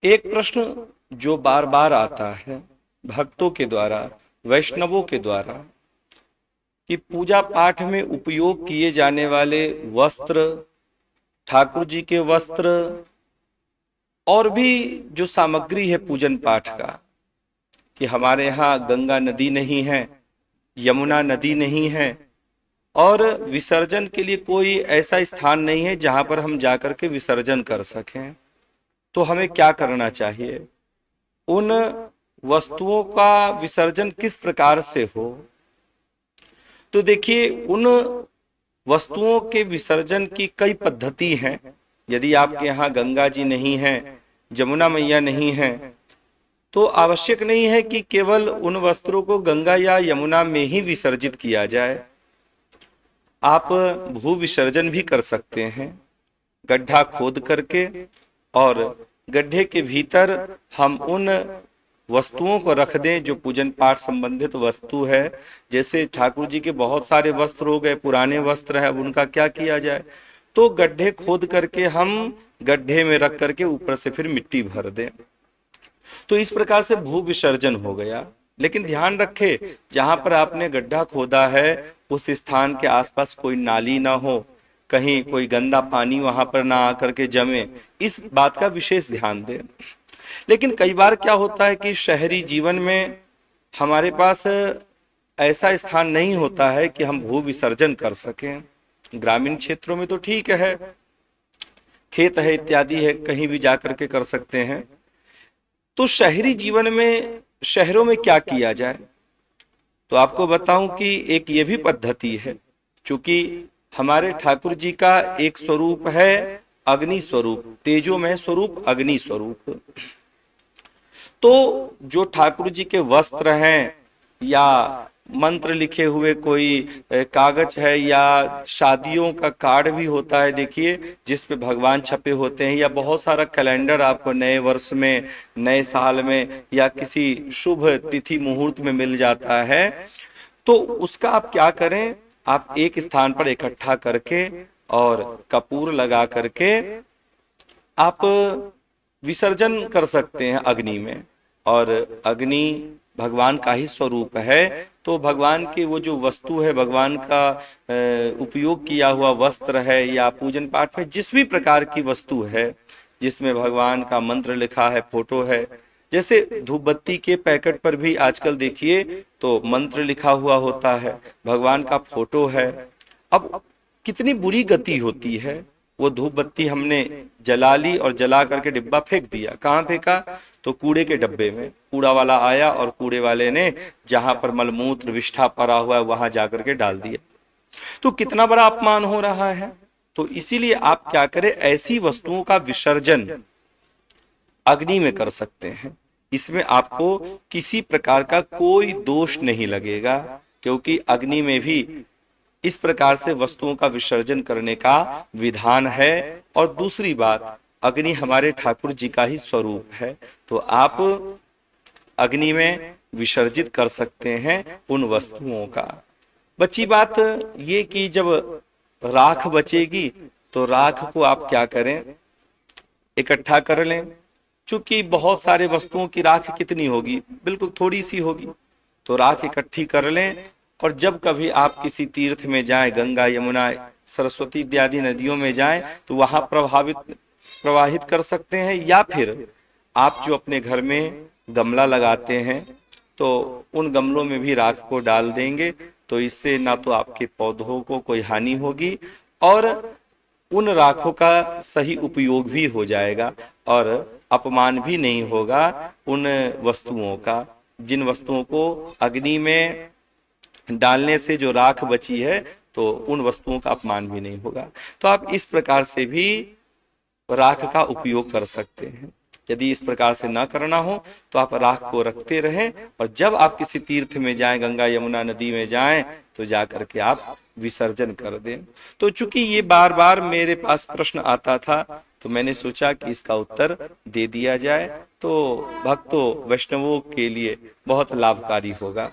एक प्रश्न जो बार बार आता है भक्तों के द्वारा, वैष्णवों के द्वारा, कि पूजा पाठ में उपयोग किए जाने वाले वस्त्र, ठाकुर जी के वस्त्र और भी जो सामग्री है पूजन पाठ का, कि हमारे यहाँ गंगा नदी नहीं है, यमुना नदी नहीं है और विसर्जन के लिए कोई ऐसा स्थान नहीं है जहां पर हम जाकर के विसर्जन कर सकें। तो हमें क्या करना चाहिए? उन वस्तुओं का विसर्जन किस प्रकार से हो? तो देखिए, उन वस्तुओं के विसर्जन की कई पद्धति हैं। यदि आपके यहाँ गंगा जी नहीं है, जमुना मैया नहीं है, तो आवश्यक नहीं है कि केवल उन वस्त्रों को गंगा या यमुना में ही विसर्जित किया जाए। आप भू विसर्जन भी कर सकते हैं, गड्ढा खोद करके, और गड्ढे के भीतर हम उन वस्तुओं को रख दें जो पूजन पाठ संबंधित वस्तु है। जैसे ठाकुर जी के बहुत सारे वस्त्र हो गए, पुराने वस्त्र है, अब उनका क्या किया जाए? तो गड्ढे खोद करके हम गड्ढे में रख करके ऊपर से फिर मिट्टी भर दें। तो इस प्रकार से भू विसर्जन हो गया। लेकिन ध्यान रखे, जहां पर आपने गड्ढा खोदा है उस स्थान के आसपास कोई नाली ना हो, कहीं कोई गंदा पानी वहां पर ना आकर के जमे, इस बात का विशेष ध्यान दें। लेकिन कई बार क्या होता है कि शहरी जीवन में हमारे पास ऐसा स्थान नहीं होता है कि हम भू विसर्जन कर सकें। ग्रामीण क्षेत्रों में तो ठीक है, खेत है इत्यादि है, कहीं भी जाकर के कर सकते हैं। तो शहरी जीवन में, शहरों में क्या किया जाए? तो आपको बताऊं कि एक ये भी पद्धति है। चूंकि हमारे ठाकुर जी का एक स्वरूप है अग्नि स्वरूप, तेजोमय स्वरूप, अग्नि स्वरूप। तो जो ठाकुर जी के वस्त्र हैं या मंत्र लिखे हुए कोई कागज है, या शादियों का कार्ड भी होता है, देखिए, जिस पे भगवान छपे होते हैं, या बहुत सारा कैलेंडर आपको नए वर्ष में, नए साल में या किसी शुभ तिथि मुहूर्त में मिल जाता है। तो उसका आप क्या करें? आप एक स्थान पर इकट्ठा करके और कपूर लगा करके आप विसर्जन कर सकते हैं अग्नि में। और अग्नि भगवान का ही स्वरूप है, तो भगवान की वो जो वस्तु है, भगवान का उपयोग किया हुआ वस्त्र है, या पूजन पाठ में जिस भी प्रकार की वस्तु है जिसमें भगवान का मंत्र लिखा है, फोटो है, जैसे धूप बत्ती के पैकेट पर भी आजकल देखिए तो मंत्र लिखा हुआ होता है, भगवान का फोटो है। अब कितनी बुरी गति होती है, वो धूप बत्ती हमने जला ली और जला करके डिब्बा फेंक दिया। कहाँ फेंका? तो कूड़े के डब्बे में। कूड़ा वाला आया और कूड़े वाले ने जहां पर मलमूत्र विष्ठा पड़ा हुआ है वहां जाकर के डाल दिया। तो कितना बड़ा अपमान हो रहा है। तो इसीलिए आप क्या करें, ऐसी वस्तुओं का विसर्जन अग्नि में कर सकते हैं। इसमें आपको किसी प्रकार का कोई दोष नहीं लगेगा, क्योंकि अग्नि में भी इस प्रकार से वस्तुओं का विसर्जन करने का विधान है। और दूसरी बात, अग्नि हमारे ठाकुर जी का ही स्वरूप है, तो आप अग्नि में विसर्जित कर सकते हैं उन वस्तुओं का। बची बात ये कि जब राख बचेगी तो राख को आप क्या करें, इकट्ठा कर लें। चूंकि बहुत सारे वस्तुओं की राख कितनी होगी, बिल्कुल थोड़ी सी होगी, तो राख इकट्ठी कर लें। और जब कभी आप किसी तीर्थ में जाएं, गंगा, यमुना, सरस्वती इत्यादि नदियों में जाएं, तो वहां प्रवाहित कर सकते हैं। या फिर आप जो अपने घर में गमला लगाते हैं तो उन गमलों में भी राख को डाल देंगे, तो इससे ना तो आपके पौधों को कोई हानि होगी और उन राखों का सही उपयोग भी हो जाएगा और अपमान भी नहीं होगा उन वस्तुओं का, जिन वस्तुओं को अग्नि में डालने से जो राख बची है, तो उन वस्तुओं का अपमान भी नहीं होगा। तो आप इस प्रकार से भी राख का उपयोग कर सकते हैं। यदि इस प्रकार से ना करना हो तो आप राख को रखते रहें, और जब आप किसी तीर्थ में जाएं, गंगा यमुना नदी में जाएं, तो जाकर के आप विसर्जन कर दें। तो चूंकि ये बार बार मेरे पास प्रश्न आता था, तो मैंने सोचा कि इसका उत्तर दे दिया जाए, तो भक्तों, वैष्णवों के लिए बहुत लाभकारी होगा।